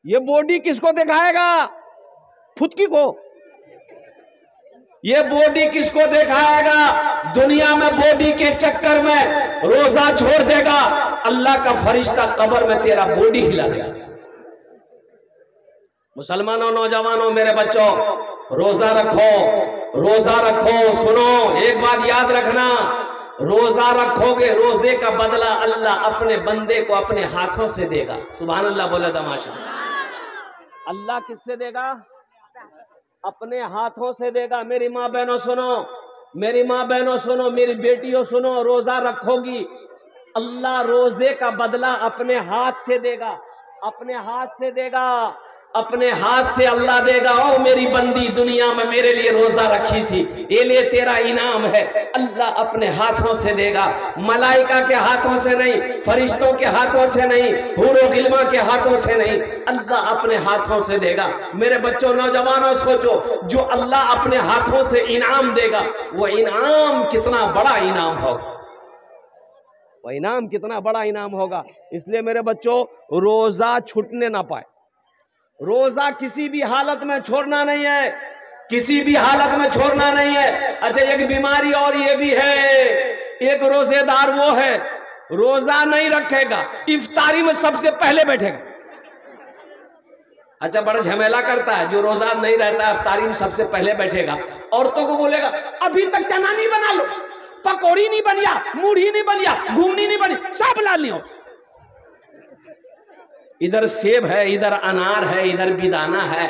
ये बॉडी किसको दिखाएगा? फुदकी को। ये बॉडी किसको दिखाएगा? दुनिया में बॉडी के चक्कर में रोजा छोड़ देगा, अल्लाह का फरिश्ता कब्र में तेरा बॉडी हिला देगा। मुसलमानों, नौजवानों, मेरे बच्चों, रोजा रखो, रोजा रखो। सुनो, एक बात याद रखना, रोजा रखोगे, रोजे का बदला अल्लाह अपने बंदे को अपने हाथों से देगा। सुभान अल्लाह बोले तमाशा। अल्लाह किससे देगा? अपने हाथों से देगा। मेरी माँ बहनों सुनो, मेरी माँ बहनों सुनो, मेरी बेटियों सुनो, रोजा रखोगी, अल्लाह रोजे का बदला अपने हाथ से देगा, अपने हाथ से देगा, अपने हाथ से अल्लाह देगा। ओ मेरी बंदी, दुनिया में मेरे लिए रोजा रखी थी, ये लिए तेरा इनाम है। अल्लाह अपने हाथों से देगा, मलाइका के हाथों से नहीं, फरिश्तों के हाथों से नहीं, हूरो गिल्मा के हाथों से नहीं, अल्लाह अपने हाथों से देगा। मेरे बच्चों, नौजवानों, सोचो, जो अल्लाह अपने हाथों से इनाम देगा, वो इनाम कितना बड़ा इनाम होगा, वो इनाम कितना बड़ा इनाम होगा। इसलिए मेरे बच्चों, रोजा छूटने ना पाए। रोजा किसी भी हालत में छोड़ना नहीं है, किसी भी हालत में छोड़ना नहीं है। अच्छा, एक बीमारी और ये भी है, एक रोजेदार वो है, रोजा नहीं रखेगा, इफ्तारी में सबसे पहले बैठेगा। अच्छा, बड़ा झमेला करता है, जो रोजा नहीं रहता है, इफ्तारी में सबसे पहले बैठेगा। औरतों को बोलेगा, अभी तक चना नहीं बना लो, पकौड़ी नहीं बनिया, मूढ़ी नहीं बनिया, घूमनी नहीं बनी, सब ला लियो। इधर सेब है, इधर अनार है, इधर बिदाना है,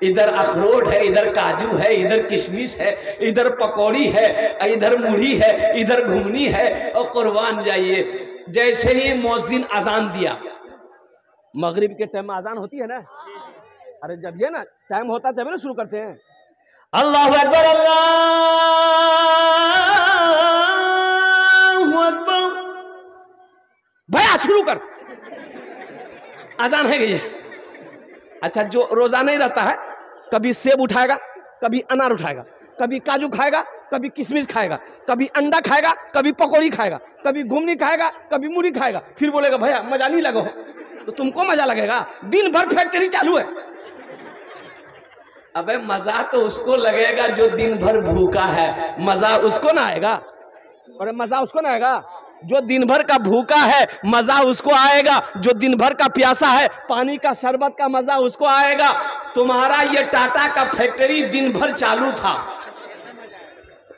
इधर अखरोट है, इधर काजू है, इधर किशमिश है, इधर पकौड़ी है, इधर मूढ़ी है, इधर घुमनी है। और कुर्बान जाइए, जैसे ही मौजिन अजान दिया, मगरिब के टाइम में अजान होती है ना, अरे जब ये ना टाइम होता है तभी ना शुरू करते हैं, अल्लाहु अकबर, अल्लाहु अकबर, भैया शुरू कर, अजान है गई है। अच्छा, जो रोजा नहीं रहता है, कभी सेब उठाएगा, कभी अनार उठाएगा, कभी काजू खाएगा, कभी किशमिश खाएगा, कभी अंडा खाएगा, कभी पकौड़ी खाएगा, कभी घुमनी खाएगा, कभी मूढ़ी खाएगा, फिर बोलेगा भैया मजा नहीं लगा। तो तुमको मजा लगेगा? दिन भर फैक्ट्री चालू है। अबे मजा तो उसको लगेगा जो दिन भर भूखा है, मजा उसको ना आएगा। और मजा उसको ना आएगा जो दिन भर का भूखा है, मजा उसको आएगा। जो दिन भर का प्यासा है, पानी का शरबत का मजा उसको आएगा। तुम्हारा ये टाटा का फैक्ट्री दिन भर चालू था,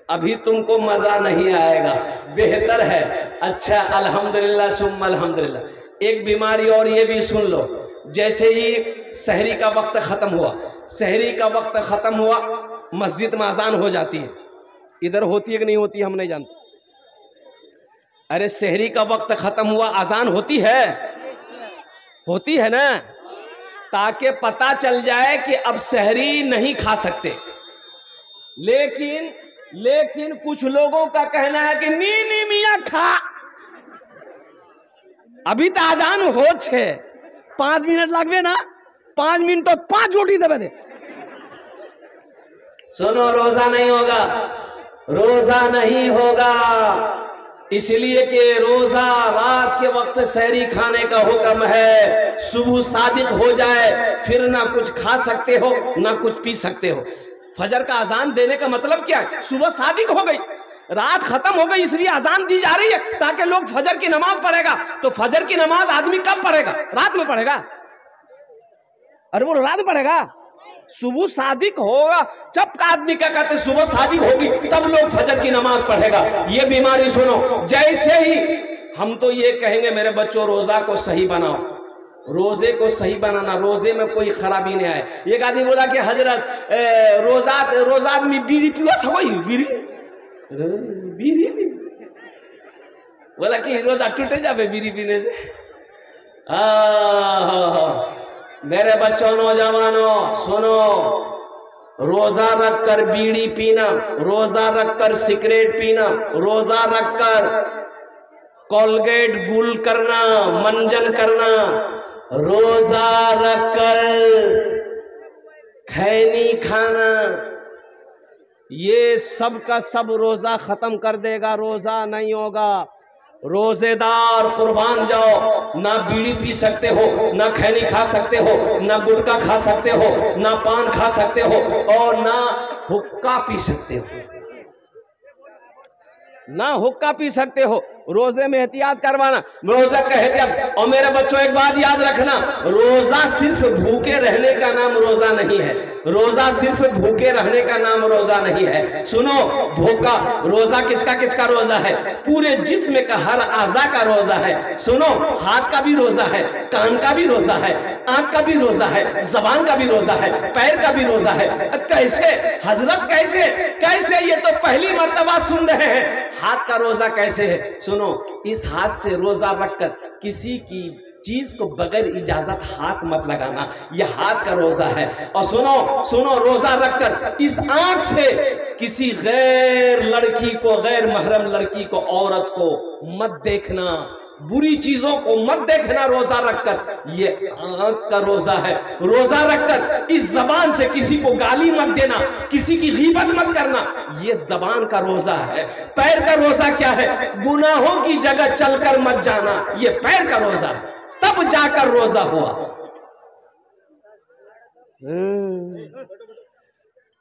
अभी तुमको मजा नहीं आएगा। बेहतर है। अच्छा, अल्हम्दुलिल्लाह सुम्मा अल्हम्दुलिल्लाह। एक बीमारी और ये भी सुन लो, जैसे ही सहरी का वक्त खत्म हुआ, सहरी का वक्त खत्म हुआ, मस्जिद में अजान हो जाती है। इधर होती है कि नहीं होती है हम नहीं जानते। अरे सहरी का वक्त खत्म हुआ, अजान होती है, होती है ना, ताकि पता चल जाए कि अब सहरी नहीं खा सकते। लेकिन कुछ लोगों का कहना है कि नी मियाँ खा, अभी तो अजान हो 5 मिनट लगवे ना, 5 मिनट तो 5 रोटी दबे दे। सुनो, रोजा नहीं होगा, रोजा नहीं होगा, इसलिए कि रोजा रात के वक्त सहरी खाने का हुक्म है। सुबह सादिक हो जाए फिर ना कुछ खा सकते हो ना कुछ पी सकते हो। फजर का अजान देने का मतलब क्या है? सुबह सादिक हो गई, रात खत्म हो गई, इसलिए अजान दी जा रही है ताकि लोग फजर की नमाज पढ़ेगा। तो फजर की नमाज आदमी कब पढ़ेगा? रात में पढ़ेगा। अरे वो रात में पढ़ेगा, सुबह सादिक होगा जब आदमी क्या कहते सुबह सादिक होगी तब लोग फजर की नमाज पढ़ेगा। ये बीमारी सुनो, जैसे ही हम तो ये कहेंगे मेरे बच्चों रोजा को सही बनाओ, रोजे को सही बनाना, रोजे में कोई खराबी नहीं आए। एक आदमी बोला कि हजरत रोजा में बीड़ी पियो सही बीड़ी बोला कि रोजा टूटे जावे बीड़ी पीने से। मेरे बच्चों, नौजवानों सुनो, रोजा रखकर बीड़ी पीना, रोजा रखकर सिगरेट पीना, रोजा रखकर कोलगेट गुल करना, मंजन करना, रोजा रखकर खैनी खाना, ये सब का सब रोजा खत्म कर देगा, रोजा नहीं होगा। रोजेदार कुर्बान जाओ। ना बीड़ी पी सकते हो, ना खैनी खा सकते हो, ना गुटखा खा सकते हो, ना पान खा सकते हो, और ना हुक्का पी सकते हो, ना हुक्का पी सकते हो। रोजे में एहतियात करवाना, रोजा का एहतियात। और मेरे बच्चों एक बात याद रखना, रोजा सिर्फ भूखे रहने का नाम रोजा नहीं है। रोजा सिर्फ भूखे रहने का नाम रोजा नहीं है। सुनो, भूखा रोजा किसका किसका रोजा है? पूरे जिस्म का हर आज़ा का रोजा है। सुनो, हाथ का भी रोजा है, कान का भी रोजा है, आंख का भी रोजा है, जबान का भी रोजा है, पैर का भी रोजा है। कैसे हजरत, कैसे कैसे? ये तो पहली मर्तबा सुन रहे हैं। हाथ का रोजा कैसे है? सुनो, इस हाथ से रोजा रखकर किसी की चीज को बगैर इजाजत हाथ मत लगाना, यह हाथ का रोजा है। और सुनो सुनो, रोजा रखकर इस आंख से किसी गैर लड़की को, गैर महरम लड़की को, औरत को मत देखना, बुरी चीजों को मत देखना रोजा रखकर। ये आंख का रोजा है। रोजा रखकर इस जबान से किसी को गाली मत देना, किसी की गीबत मत करना, ये जबान का रोजा है। पैर का रोजा क्या है? गुनाहों की जगह चलकर मत जाना, ये पैर का रोजा है। तब जाकर रोजा हुआ,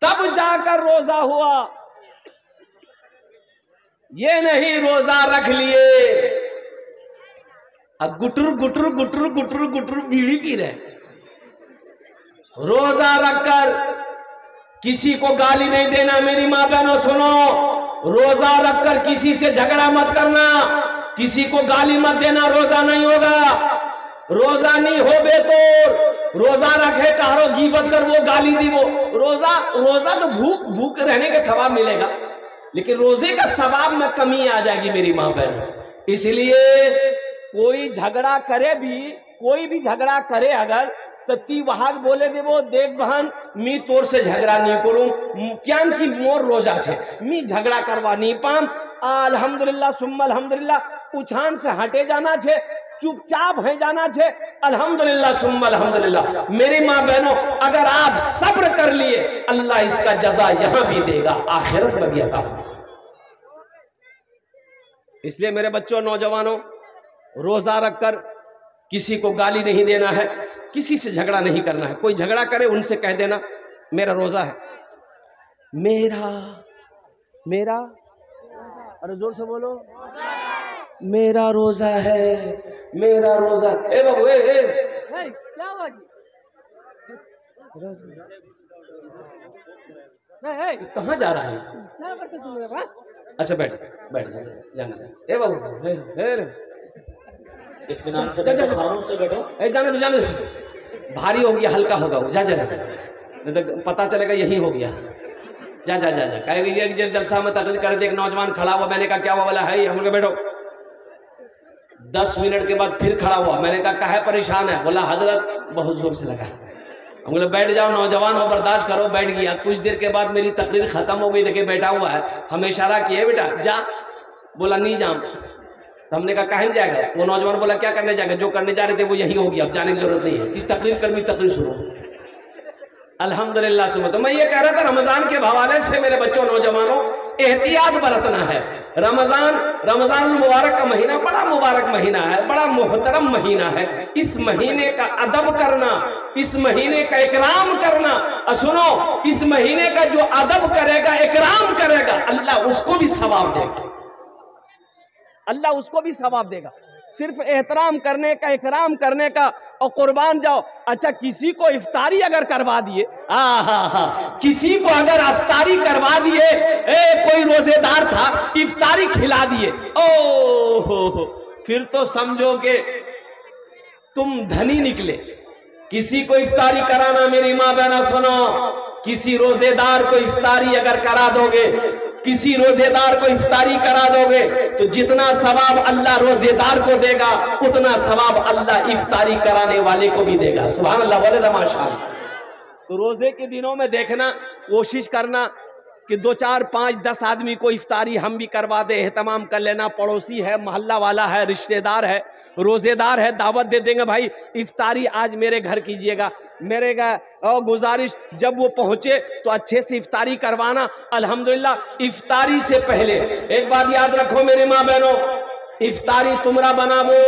तब जाकर रोजा हुआ। ये नहीं रोजा रख लिए अब गुटुर गुटुर गुटुर गुटुर गुटुर बीड़ी पी रहे। रोजा रखकर किसी को गाली नहीं देना। मेरी माँ बहनों सुनो, रोजा रखकर किसी से झगड़ा मत करना, किसी को गाली मत देना, रोजा नहीं होगा। रोजा नहीं हो बे तो रोजा रखे कहारो गीबत कर, वो गाली दी, वो रोजा तो भूख रहने का सवाब मिलेगा, लेकिन रोजे का सवाब में कमी आ जाएगी मेरी माँ बहन। इसलिए कोई झगड़ा करे भी, कोई भी झगड़ा करे अगर, तो ती वहां बोले दे वो देख बहन, मी तोर से झगड़ा नहीं करूं, क्या की मोर रोजा छे, मी झगड़ा करवा नहीं पाम। अल्हम्दुलिल्लाह सुम्मा अल्हम्दुलिल्लाह, उछान से हटे जाना छे, चुपचाप है जाना छे। अल्हम्दुलिल्लाह सुम्मा अल्हम्दुलिल्लाह। मेरी माँ बहनों, अगर आप सब्र कर लिए, अल्लाह इसका जजा यहां भी देगा, आखिरत में भी अता फरमाएगा। इसलिए मेरे बच्चों, नौजवानों, रोजा रखकर किसी को गाली नहीं देना है, किसी से झगड़ा नहीं करना है। कोई झगड़ा करे उनसे कह देना मेरा रोजा है, मेरा मेरा, अरे जोर से बोलो, मेरा रोजा है, मेरा रोजा। ए बाबू, क्या हुआ जी? कहाँ जा रहा है? क्या करते तुम लोग? अच्छा बैठ बैठ जाना। ए बाबू, इत्मीनान से बैठो। जाने दो, जाने दो, भारी हो गया, हल्का होगा वो। जा जा जा, नहीं तो पता चलेगा यही हो गया। जा जा जा जा। कहेगा ये जलसा में तकरीर कर दे, एक नौजवान खड़ा हुआ, मैंने कहा क्या हुआ? बोला है, हम लोग बैठो। 10 मिनट के बाद फिर खड़ा हुआ, मैंने कहा काहे परेशान है? बोला हजरत बहुत जोर से लगा। हम बोले बैठ जाओ, नौजवान हो, बर्दाश्त करो। बैठ गया। कुछ देर के बाद मेरी तकरीर खत्म हो गई, देखे बैठा हुआ है, हमें इशारा किए बेटा जा। बोला नहीं जाऊं। तो हमने कहा कहीं जाएगा? तो नौजवान बोला क्या करने जाएगा? जो करने जा रहे थे वो यही हो गया, अब जाने की जरूरत नहीं है, तकरीर कर भी तकरीर सुनो। अल्हम्दुलिल्लाह सुनो। तो मैं ये कह रहा था, रमजान के हवाले से मेरे बच्चों, नौजवानों, एहतियात बरतना है। रमजान मुबारक का महीना बड़ा मुबारक महीना है, बड़ा मोहतरम महीना है। इस महीने का अदब करना, इस महीने का इकराम करना, और सुनो, इस महीने का जो अदब करेगा, इकराम करेगा, अल्लाह उसको भी सवाब देगा, अल्लाह उसको भी सवाब देगा। सिर्फ एहतराम करने का, इकराम करने का, और कुर्बान जाओ। अच्छा, किसी को इफ्तारी अगर करवा दिए, किसी को अगर इफ्तारी करवा दिए, कोई रोजेदार था, इफ्तारी खिला दिए, ओ फिर तो समझो कि तुम धनी निकले। किसी को इफ्तारी कराना, मेरी माँ बहनों सुनो, किसी रोजेदार को इफ्तारी अगर करा दोगे, किसी रोजेदार को इफ्तारी करा दोगे, तो जितना सवाब अल्लाह रोजेदार को देगा, उतना सवाब अल्लाह इफ्तारी कराने वाले को भी देगा। सुभान अल्लाह, बोले माशाअल्लाह। तो रोजे के दिनों में देखना, कोशिश करना कि 2, 4, 5, 10 आदमी को इफ्तारी हम भी करवा दे, एहतमाम कर लेना। पड़ोसी है, मोहल्ला वाला है, रिश्तेदार है, रोजेदार है, दावत दे देंगे, भाई इफ्तारी आज मेरे घर कीजिएगा। मेरे और गुजारिश, जब वो पहुंचे तो अच्छे से इफ्तारी करवाना। अल्हम्दुलिल्लाह, इफ्तारी से पहले एक बात याद रखो मेरे माँ बहनों, इफ्तारी तुमरा बनाबो,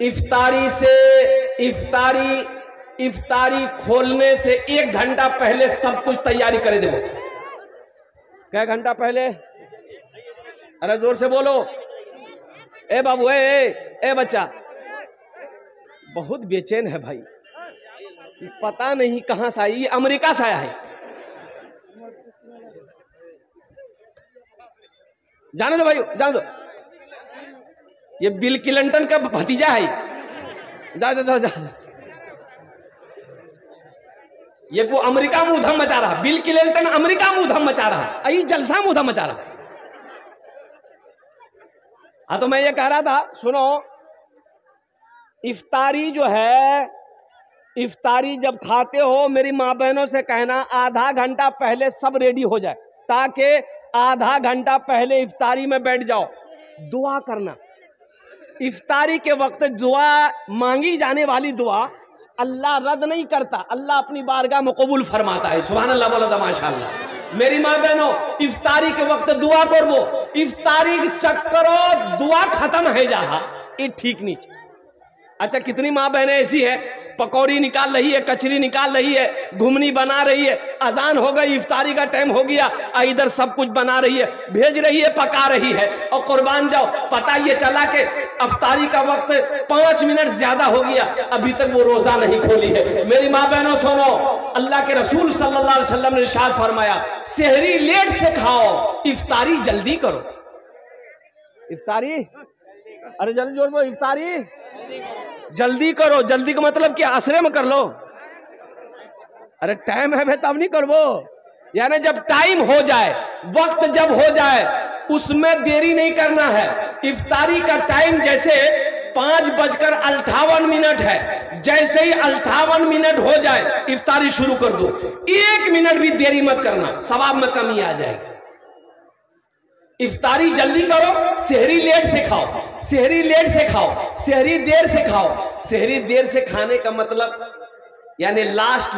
इफ्तारी से इफ्तारी खोलने से 1 घंटा पहले सब कुछ तैयारी करे देबो। क्या घंटा पहले? अरे जोर से बोलो। ए बाबू, ए बच्चा, बहुत बेचैन है भाई, पता नहीं कहां से आई, ये अमेरिका से आया है। जाने दो भाई, जाने दो, ये बिल क्लिंटन का भतीजा है। जा जा जा जा, ये वो अमेरिका में उधम मचा रहा, बिल क्लिंटन अमेरिका में उधम मचा रहा, यही जलसा में उधम मचा रहा। हाँ, तो मैं ये कह रहा था, सुनो, इफ्तारी जो है, इफ्तारी जब खाते हो मेरी माँ बहनों से कहना आधा घंटा पहले सब रेडी हो जाए, ताकि आधा घंटा पहले इफ्तारी में बैठ जाओ। दुआ करना, इफ्तारी के वक्त दुआ मांगी जाने वाली दुआ अल्लाह रद्द नहीं करता, अल्लाह अपनी बारगाह में कबूल फरमाता है। सुभान अल्लाह, बोला माशाअल्लाह। मेरी माँ बहनों, इफ्तारी के वक्त दुआ करबो, इफ्तारी चक्करो दुआ खत्म है जहा, ये ठीक नहीं। अच्छा, कितनी माँ बहनें ऐसी है, पकौड़ी निकाल रही है, कचरी निकाल रही है, घुमनी बना रही है, अजान हो गई, इफ्तारी का टाइम हो गया, इधर सब कुछ बना रही है, भेज रही है, पका रही है, और कुर्बान जाओ, पता ये चला कि इफ्तारी का वक्त 5 मिनट ज्यादा हो गया, अभी तक वो रोजा नहीं खोली है। मेरी माँ बहनों सुनो, अल्लाह के रसूल सल्लल्लाहु अलैहि वसल्लम ने इरशाद फरमाया, सेहरी लेट से खाओ, इफ्तारी जल्दी करो। इफ्तारी, अरे जल्दी जोर बोलो, इफ्तारी जल्दी करो। जल्दी का मतलब कि आश्रय में कर लो। अरे टाइम है तब नहीं करबो, यानी जब टाइम हो जाए, वक्त जब हो जाए, उसमें देरी नहीं करना है। इफ्तारी का टाइम जैसे 5:58 है, जैसे ही 58 मिनट हो जाए इफ्तारी शुरू कर दो, 1 मिनट भी देरी मत करना, सवाब में कमी आ जाएगी। इफ्तारी जल्दी करो, सेहरी लेट से खाओ, सेहरी लेट से खाओ, सेहरी देर से खाओ। सेहरी देर से खाने का मतलब यानी लास्ट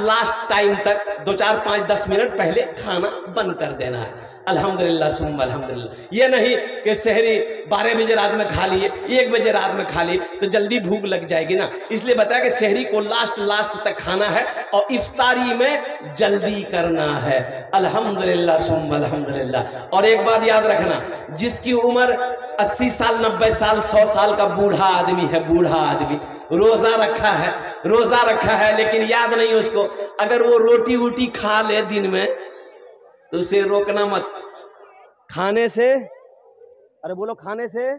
टाइम तक 2, 4, 5, 10 मिनट पहले खाना बंद कर देना है। अल्हम्दुलिल्लाह सुम्मा अल्हम्दुलिल्लाह। ये नहीं कि सेहरी 12 बजे रात में खा लिए, 1 बजे रात में खा ली तो जल्दी भूख लग जाएगी ना, इसलिए बताया कि सेहरी को लास्ट तक खाना है और इफ्तारी में जल्दी करना है। अल्हम्दुलिल्लाह सुम्मा अल्हम्दुलिल्लाह। और एक बात याद रखना, जिसकी उम्र 80 साल 90 साल 100 साल का बूढ़ा आदमी है, बूढ़ा आदमी रोजा रखा है लेकिन याद नहीं उसको, अगर वो रोटी वोटी खा ले दिन में तो उसे रोकना मत, खाने से, अरे बोलो, खाने से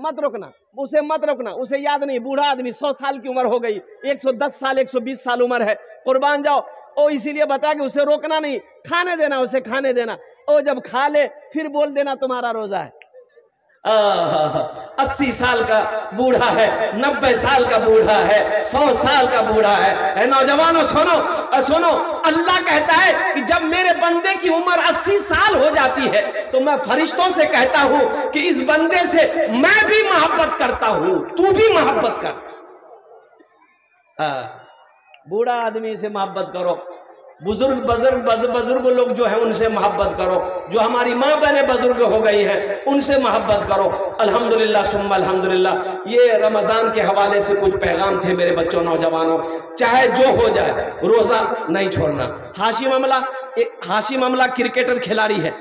मत रोकना, उसे मत रोकना, उसे याद नहीं, बूढ़ा आदमी 100 साल की उम्र हो गई, 110 साल 120 साल उम्र है, कुर्बान जाओ। ओ इसीलिए बता कि उसे रोकना नहीं, खाने देना, उसे खाने देना। ओ जब खा ले फिर बोल देना तुम्हारा रोजा है। 80 साल का बूढ़ा है, 90 साल का बूढ़ा है, 100 साल का बूढ़ा है। नौजवानों सुनो, अल्लाह कहता है कि जब मेरे बंदे की उम्र 80 साल हो जाती है तो मैं फरिश्तों से कहता हूं कि इस बंदे से मैं भी मोहब्बत करता हूं, तू भी मोहब्बत कर। बूढ़ा आदमी से मोहब्बत करो, बुजुर्ग लोग जो है उनसे मोहब्बत करो, जो हमारी माँ बहनें बुजुर्ग हो गई हैं उनसे मोहब्बत करो। अल्हम्दुलिल्लाह सुम्मा अल्हम्दुलिल्लाह। ये रमजान के हवाले से कुछ पैगाम थे मेरे बच्चों, नौजवानों, चाहे जो हो जाए रोजा नहीं छोड़ना। हाशिम अमला क्रिकेटर खिलाड़ी है,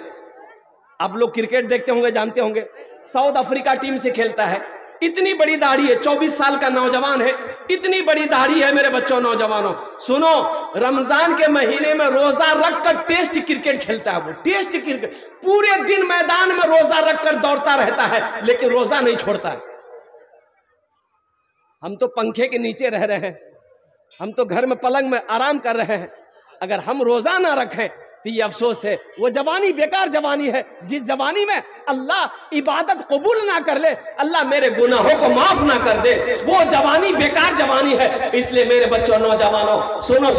आप लोग क्रिकेट देखते होंगे, जानते होंगे, साउथ अफ्रीका टीम से खेलता है। इतनी बड़ी दाढ़ी है, 24 साल का नौजवान है, इतनी बड़ी दाढ़ी है मेरे बच्चों, नौजवानों सुनो, रमजान के महीने में रोजा रखकर टेस्ट क्रिकेट खेलता है। वो टेस्ट क्रिकेट पूरे दिन मैदान में रोजा रखकर दौड़ता रहता है, लेकिन रोजा नहीं छोड़ता। हम तो पंखे के नीचे रह रहे हैं, हम तो घर में पलंग में आराम कर रहे हैं, अगर हम रोजा ना रखें तो ये अफसोस है। वो जवानी बेकार जवानी है, जिस जवानी में अल्लाह इबादत कबूल ना कर ले, अल्लाह मेरे गुनाहों को माफ ना कर दे, वो जवानी बेकार जवानी है। इसलिए मेरे बच्चों, नौजवानों सुनो,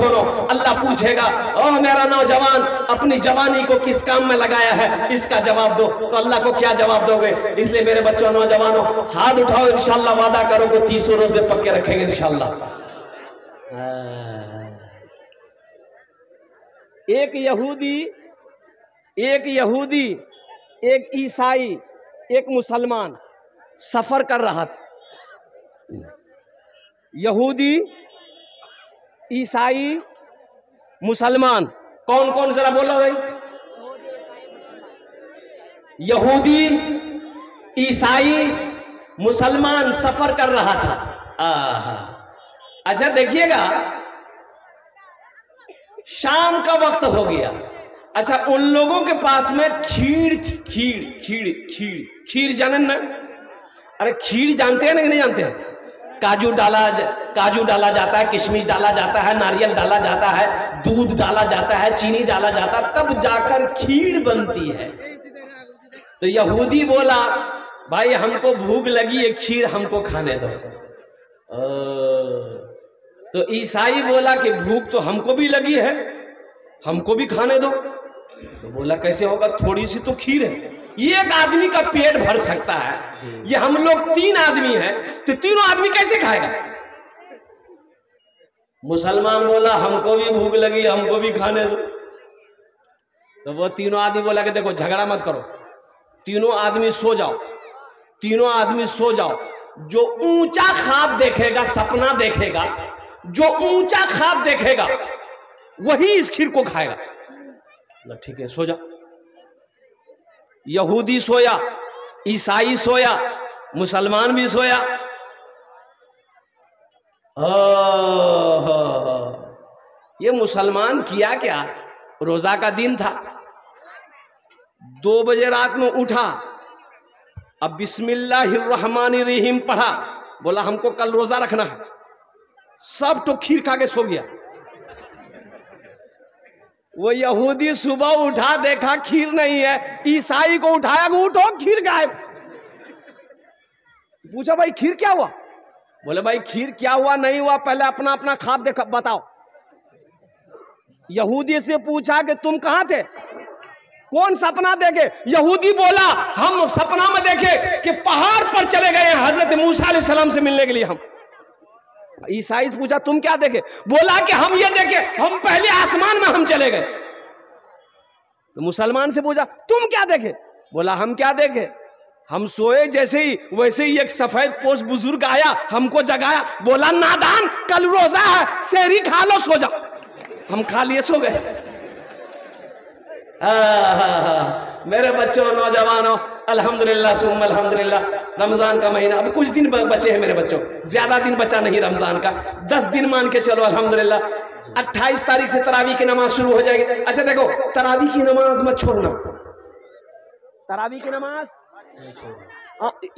अल्लाह पूछेगा, ओ मेरा नौजवान अपनी जवानी को किस काम में लगाया है, इसका जवाब दो। तो अल्लाह को क्या जवाब दोगे? इसलिए मेरे बच्चों, नौजवानों, हाथ उठाओ, इंशाल्लाह वादा करो कि 30 रोजे पक्के रखेंगे इंशाल्लाह। एक यहूदी, एक ईसाई एक मुसलमान सफर कर रहा था, यहूदी, ईसाई, मुसलमान, कौन कौन जरा बोलो भाई। यहूदी, ईसाई, मुसलमान सफर कर रहा था। अच्छा देखिएगा, शाम का वक्त हो गया। अच्छा, उन लोगों के पास में खीर थी, खीर खीर खीर खीर जानन ना? अरे खीर जानते हैं ना कि नहीं जानते हैं? काजू डाला जाता है, किशमिश डाला जाता है, नारियल डाला जाता है, दूध डाला जाता है, चीनी डाला जाता है, तब जाकर खीर बनती है। तो यहूदी बोला, भाई हमको भूख लगी है, खीर हमको खाने दो। तो ईसाई बोला कि भूख तो हमको भी लगी है, हमको भी खाने दो। तो बोला कैसे होगा, थोड़ी सी तो खीर है, एक आदमी का पेट भर सकता है, ये हम लोग 3 आदमी हैं, तो तीनों आदमी कैसे खाएगा। मुसलमान बोला हमको भी भूख लगी, हमको भी खाने दो। तो वो तीनों आदमी बोला कि देखो झगड़ा मत करो, तीनों आदमी सो जाओ, तीनों आदमी सो जाओ। जो ऊंचा ख्वाब देखेगा, सपना देखेगा, जो ऊंचा ख्वाब देखेगा वही इस खीर को खाएगा। ठीक है, सो जा। यहूदी सोया, ईसाई सोया, मुसलमान भी सोया। ये मुसलमान किया क्या, रोजा का दिन था, 2 बजे रात में उठा, अब बिस्मिल्लाहिर्रहमानिर्रहीम पढ़ा, बोला हमको कल रोजा रखना है, सब तो खीर खा के सो गया। वो यहूदी सुबह उठा, देखा खीर नहीं है, ईसाई को उठाया, उठो खीर गायब। पूछा भाई खीर क्या हुआ? बोले भाई खीर क्या हुआ नहीं हुआ पहले अपना अपना ख्वाब देखा बताओ। यहूदी से पूछा कि तुम कहां थे, कौन सपना देखे? यहूदी बोला हम सपना में देखे कि पहाड़ पर चले गए हजरत मूसा अलैहिस्सलाम से मिलने के लिए हम। ईसाई से पूछा तुम क्या देखे? बोला कि हम ये देखे, हम पहले आसमान में हम चले गए। तो मुसलमान से पूछा तुम क्या देखे? बोला हम क्या देखे, हम सोए जैसे ही वैसे ही एक सफेद पोश बुजुर्ग आया, हमको जगाया, बोला नादान कल रोजा है, सेहरी खा लो सो जाओ। हम खा लिए सो गए। मेरे बच्चों, नौजवानों, अल्हम्दुलिल्लाह सुम्मा अल्हम्दुलिल्लाह, रमजान का महीना अब कुछ दिन बचे हैं मेरे बच्चों, ज्यादा दिन बचा नहीं रमजान का, 10 दिन मान के चलो अल्हम्दुलिल्लाह। 28 तारीख से तरावी की नमाज शुरू हो जाएगी। अच्छा देखो, तरावी की नमाज मत छोड़ना, तरावी की नमाज,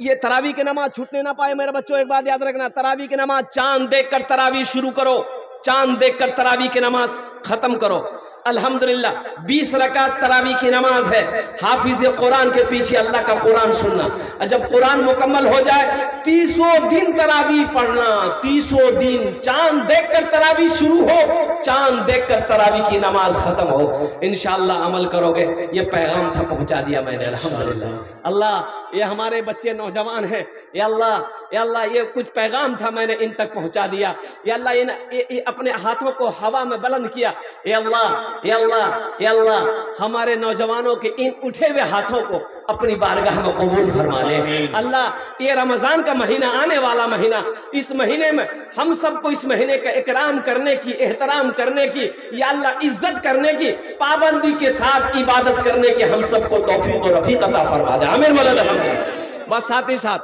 ये तरावी की नमाज छूटने ना पाए मेरे बच्चों। एक बात याद रखना, तरावी की नमाज चांद देखकर तरावी शुरू करो, चांद देखकर तरावी की नमाज खत्म करो। अल्हम्दुलिल्लाह 20 रकात तरावी की नमाज है। हाफिज कुरान के पीछे अल्लाह का कुरान सुनना, जब कुरान मुकम्मल हो जाए 30 दिन तरावी पढ़ना, 30 दिन चांद देखकर तरावी शुरू हो, चांद देखकर तरावी की नमाज खत्म हो। इंशाअल्लाह अमल करोगे। ये पैगाम था, पहुंचा दिया मैंने अल्हम्दुलिल्लाह। अल्लाह ये हमारे बच्चे नौजवान हैं, या अल्लाह ये कुछ पैगाम था मैंने इन तक पहुंचा दिया। या अल्लाह ये अपने हाथों को हवा में बुलंद किया। या अल्लाह हमारे नौजवानों के इन उठे हुए हाथों को अपनी बारगाह में कबूल फरमा ले। अल्लाह ये रमजान का महीना, आने वाला महीना, इस महीने में हम सबको इस महीने का इकराम करने की, एहतराम करने की, या अल्लाह इज्जत करने की, पाबंदी के साथ इबादत करने की हम सबको तौफीक और रफीक अता फरमा दे। आमीन बोलो अल्हम्दुलिल्लाह। बस साथ ही साथ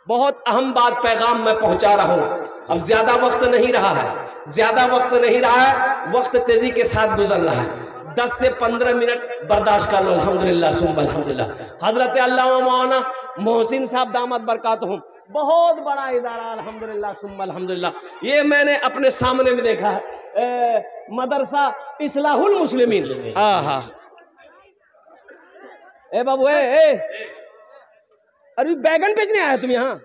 बहुत अहम बात पैगाम मैं पहुंचा रहा हूं। अब ज्यादा वक्त नहीं रहा है, ज्यादा वक्त नहीं रहा है, वक्त तेजी के साथ गुजर रहा है। 10 से 15 मिनट बर्दाश्त कर लो। अल्हम्दुलिल्लाह सुम्मा अल्हम्दुलिल्लाह। हजरत अल्लामा मौलाना मोहसिन साहब दामद बरकातहुम, बहुत बड़ा इदारा, अल्हम्दुलिल्लाह सुम्मा अल्हम्दुलिल्लाह। ये मैंने अपने सामने में देखा है, मदरसा इस्लाहुल मुस्लिमीन। हाँ ए बाबू, अरे बैगन बेचने आया तुम यहाँ?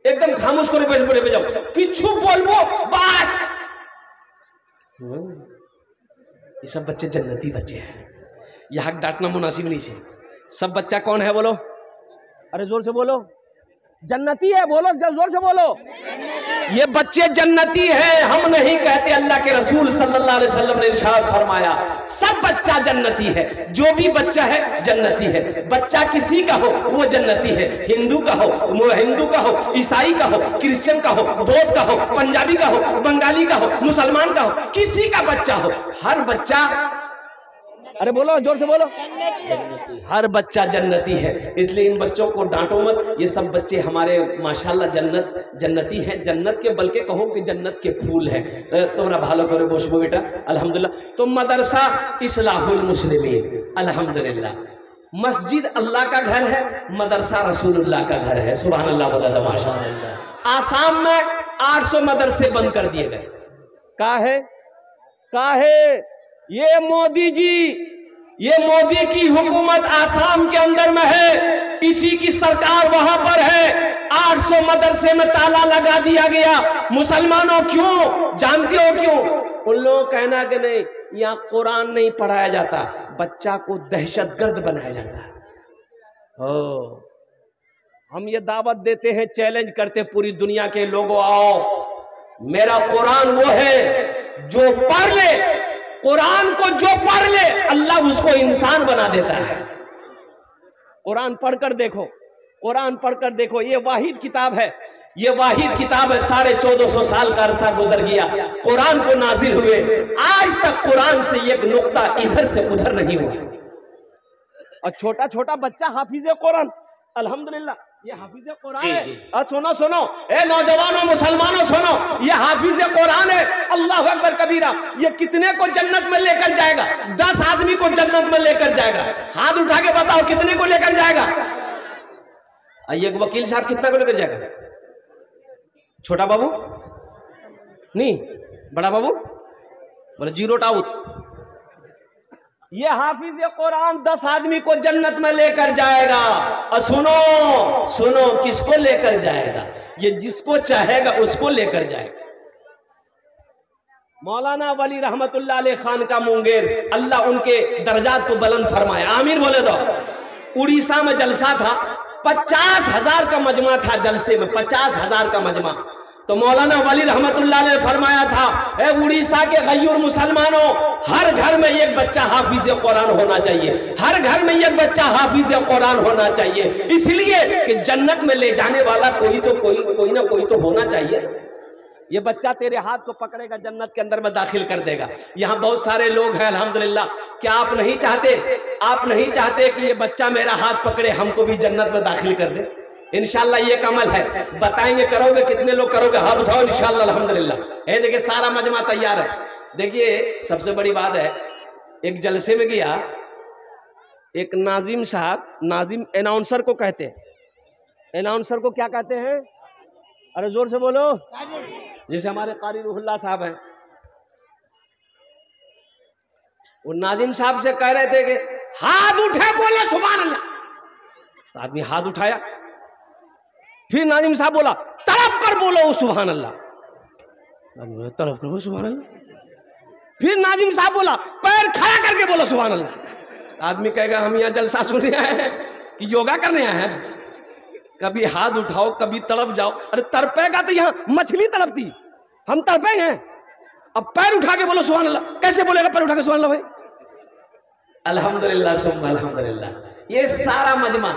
एकदम खामोश करे बैठ जाओ, किछु बोलबो बात। ये सब बच्चे जन्नती बच्चे हैं, यहाँ डांटना मुनासिब नहीं है। सब बच्चा कौन है बोलो? अरे जोर से बोलो, जन्नती है, बोलो जोर से बोलो। ये बच्चे जन्नती हैं, हम नहीं कहते। अल्लाह के रसूल सल्लल्लाहु अलैहि वसल्लम ने इरशाद फरमाया, सब बच्चा जन्नती है, जो भी बच्चा है जन्नती है। बच्चा किसी का हो वो जन्नती है, हिंदू का हो, हिंदू का हो, ईसाई का हो, क्रिश्चियन का हो, बौद्ध का हो, पंजाबी का हो, बंगाली का हो, मुसलमान का हो, किसी का बच्चा हो, हर बच्चा, अरे बोलो जोर से बोलो, हर बच्चा जन्नती है। इसलिए इन बच्चों को डांटो मत, ये सब बच्चे हमारे माशाल्लाह जन्नती हैं, जन्नत के, बल्कि कहो कि जन्नत के फूल हैं। तुम्हारा भालो करो बोशबो बेटा, अल्हम्दुलिल्लाह। तो मदरसा इस्लाहुल मुस्लिमीन, अल्हम्दुलिल्लाह। मस्जिद अल्लाह का घर है, मदरसा रसूलुल्लाह का घर है। सुभान अल्लाह, बोला माशाअल्लाह। आसाम में 800 मदरसे बंद कर दिए गए। काहे ये मोदी जी, ये मोदी की हुकूमत आसाम के अंदर में है, इसी की सरकार वहां पर है। 800 मदरसे में ताला लगा दिया गया। मुसलमानों क्यों, जानते हो क्यों? उन लोगों का कहना कि नहीं, यहाँ कुरान नहीं पढ़ाया जाता, बच्चा को दहशतगर्द बनाया जाता है। हम ये दावत देते हैं, चैलेंज करते पूरी दुनिया के लोगों, आओ, मेरा कुरान वो है जो पढ़ ले, कुरान को जो पढ़ ले अल्लाह उसको इंसान बना देता है। कुरान पढ़कर देखो, कुरान पढ़कर देखो, ये वाहिद किताब है, ये वाहिद किताब है। 1450 साल का अरसा गुजर गया कुरान को नाजिल हुए, आज तक कुरान से एक नुक्ता इधर से उधर नहीं हुआ। और छोटा छोटा बच्चा हाफिज कुरान, अल्हम्दुलिल्लाह, ये हाफिज कुरान है। सुनो सुनो, ए नौजवानों मुसलमानों सुनो, ये हाफिज कुरान है। अल्लाह अकबर कबीरा, ये कितने को जन्नत में लेकर जाएगा? 10 आदमी को जन्नत में लेकर जाएगा। हाथ उठा के बताओ कितने को लेकर जाएगा? एक वकील साहब कितना को लेकर जाएगा? छोटा बाबू नहीं, बड़ा बाबू बोले 0 आउट। ये हाफिज कुरान 10 आदमी को जन्नत में लेकर जाएगा। और सुनो सुनो, किसको लेकर जाएगा? ये जिसको चाहेगा उसको लेकर जाएगा। मौलाना वली रहमतुल्लाह अलैह खान का मुंगेर, अल्लाह उनके दर्जात को बुलंद फरमाए, आमीन बोले दो। उड़ीसा में जलसा था, 50,000 का मजमा था जलसे में, 50,000 का मजमा। तो मौलाना वली रहमतुल्लाह ने फरमाया था, ए उड़ीसा के गयूर मुसलमानों, हर घर में एक बच्चा हाफिज कुरान होना चाहिए, हर घर में एक बच्चा हाफिज कुरान होना चाहिए। इसलिए कि जन्नत में ले जाने वाला कोई ना कोई तो होना चाहिए। ये बच्चा तेरे हाथ को पकड़ेगा, जन्नत के अंदर में दाखिल कर देगा। यहाँ बहुत सारे लोग हैं अल्हम्दुलिल्लाह। क्या आप नहीं चाहते कि ये बच्चा मेरा हाथ पकड़े, हमको भी जन्नत में दाखिल कर दे? इंशाल्लाह ये कमल है, बताएंगे, करोगे, कितने लोग करोगे? हाथ उठाओ इंशाल्लाह, अल्हम्दुलिल्लाह। ये देखिए सारा मजमा तैयार है। देखिए सबसे बड़ी बात है, एक जलसे में गया एक नाजिम साहब, नाजिम अनाउंसर को कहते हैं, अनाउंसर को क्या कहते हैं? अरे जोर से बोलो। जैसे हमारे कारी रूहुल्लाह साहब हैं, वो नाजिम साहब से कह रहे थे कि हाथ उठे बोले सुभान अल्लाह। तो आदमी हाथ उठाया, फिर नाजिम साहब बोला तड़प कर बोलो सुभान अल्लाह, तड़प कर बोलो सुभान अल्लाह। फिर नाजिम साहब बोला पैर खड़ा करके बोलो सुभान अल्लाह। आदमी कहेगा हम यहाँ जलसा सुनने आए हैं कि योगा करने आए हैं? कभी हाथ उठाओ, कभी तड़प जाओ। अरे तड़पेगा तो यहाँ मछली तड़पती, हम तड़पे हैं। अब पैर उठा के बोलो सुभान अल्लाह, कैसे बोलेगा पैर उठा के सुभान अल्लाह भाई? अल्हम्दुलिल्लाह सुम्मा अल्हम्दुलिल्लाह। ये सारा मजमा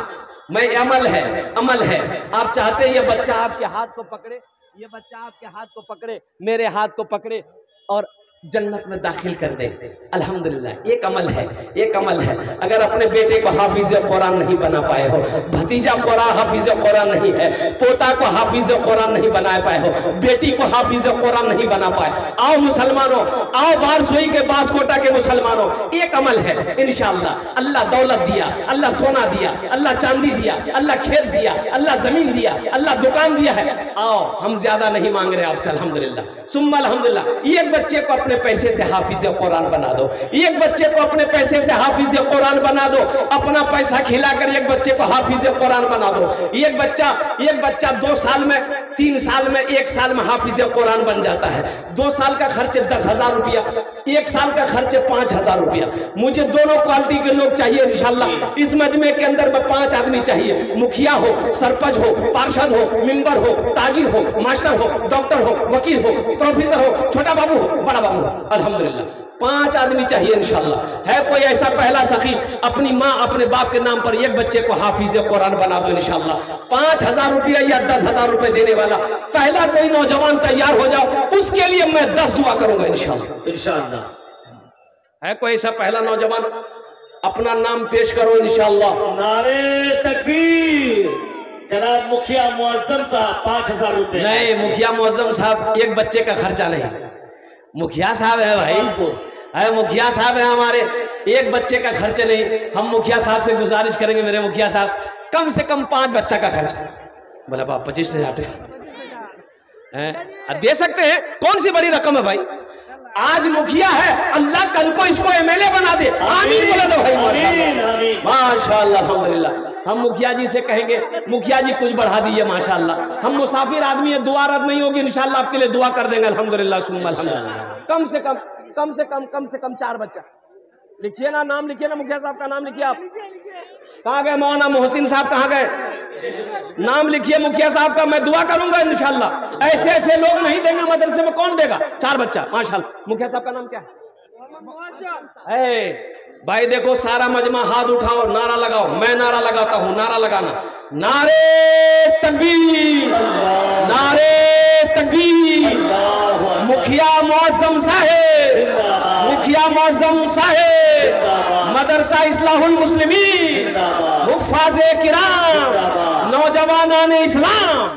मैं अमल है। आप चाहते हैं ये बच्चा आपके हाथ को पकड़े, ये बच्चा आपके हाथ को पकड़े, मेरे हाथ को पकड़े और जन्नत में दाखिल कर दे। अल्हम्दुलिल्लाह एक अमल है। अगर अपने बेटे को हाफिज कुरान नहीं बना पाए हो, भतीजा कुरान हाफिज कुरान नहीं है, पोता को हाफिज कुरान नहीं बना पाए हो, बेटी को हाफिज कुरान नहीं बना पाए, आओ मुसलमानों, आओ बारसोई के बासकोटा के मुसलमानों, एक अमल है इंशाअल्लाह। अल्लाह दौलत दिया, अल्लाह सोना दिया, अल्लाह चांदी दिया, अल्लाह खेत दिया, अल्लाह जमीन दिया, अल्लाह दुकान दिया है। आओ, हम ज्यादा नहीं मांग रहे आपसे, अल्हम्दुलिल्लाह सुम्मा अल्हम्दुलिल्लाह। एक बच्चे को अपने पैसे से हाफिज कुरान बना दो, एक बच्चे को अपने पैसे से हाफिज कुरान बना दो, अपना पैसा खिलाकर एक बच्चे को हाफिज कुरान बना दो। एक बच्चा 2 साल में 3 साल में 1 साल में हाफिज कुरान बन जाता है। 2 साल का खर्च 10,000 रुपया, 1 साल का खर्च 5,000 रुपया। मुझे दोनों क्वालिटी के लोग चाहिए इंशाल्लाह। इस मजमे के अंदर में 5 आदमी चाहिए, मुखिया हो, सरपंच हो, पार्षद हो, मेंबर हो, ताजिर हो, मास्टर हो, डॉक्टर हो, वकील हो, प्रोफेसर हो, छोटा बाबू हो, बड़ा बाबू हो, अल्हम्दुलिल्लाह 5 आदमी चाहिए इंशाल्लाह। है कोई ऐसा पहला सखी अपनी माँ अपने बाप के नाम पर एक बच्चे को हाफिज कुरान बना दो इंशाल्लाह। 5,000 रुपया या 10,000 रुपए देने वाला पहला कोई नौजवान तैयार हो जाओ, उसके लिए मैं 10 दुआ करूंगा इंशाल्लाह। इंशाल्लाह है कोई ऐसा पहला नौजवान, अपना नाम पेश करो इंशाल्लाह। नारे तकबीर। जनाब मुखिया मुअज्जम साहब 5,000 रुपए। नहीं, मुखिया मुअज्जम साहब एक बच्चे का खर्चा नहीं। मुखिया साहब है भाई, है मुखिया साहब है हमारे, एक बच्चे का खर्च नहीं। हम मुखिया साहब से गुजारिश करेंगे, मेरे मुखिया साहब कम से कम 5 बच्चा का खर्च। बोला बाप 25,000 दे सकते हैं, कौन सी बड़ी रकम है भाई। आज मुखिया है, अल्लाह कल को इसको एमएलए बना दे। आमीन बोला दो भाई, माशाअल्लाह अल्हम्दुलिल्लाह। हम मुखिया जी से कहेंगे मुखिया जी कुछ बढ़ा दीजिए माशाअल्लाह। हम मुसाफिर आदमी है, दुआ रद्द नहीं होगी इंशाअल्लाह, आपके लिए दुआ कर देंगे अल्हम्दुलिल्लाह सुम्मा अल्हम्दुलिल्लाह। कम से कम 4 बच्चा लिखिए ना, नाम लिखिए ना, मुखिया साहब का नाम लिखिए। आप कहाँ गए मौलाना मोहसिन साहब, कहाँ गए? नाम लिखिए मुखिया साहब का, मैं दुआ करूंगा इंशाअल्लाह। ऐसे ऐसे लोग नहीं देंगे मदरसे में, कौन देगा? 4 बच्चा माशाअल्लाह। मुखिया साहब का नाम क्या है? भाई देखो सारा मजमा हाथ उठाओ, नारा लगाओ। मैं नारा लगाता हूँ, नारा लगाना। नारे तकबीर, नारे तकबीर। मुखिया मुअज्जम साहेब, मुखिया मुअज्जम साहेब, मदरसा इस्लाहुल मुस्लिमीन, हुफ्फाज़े किराम, नौजवानान इस्लाम।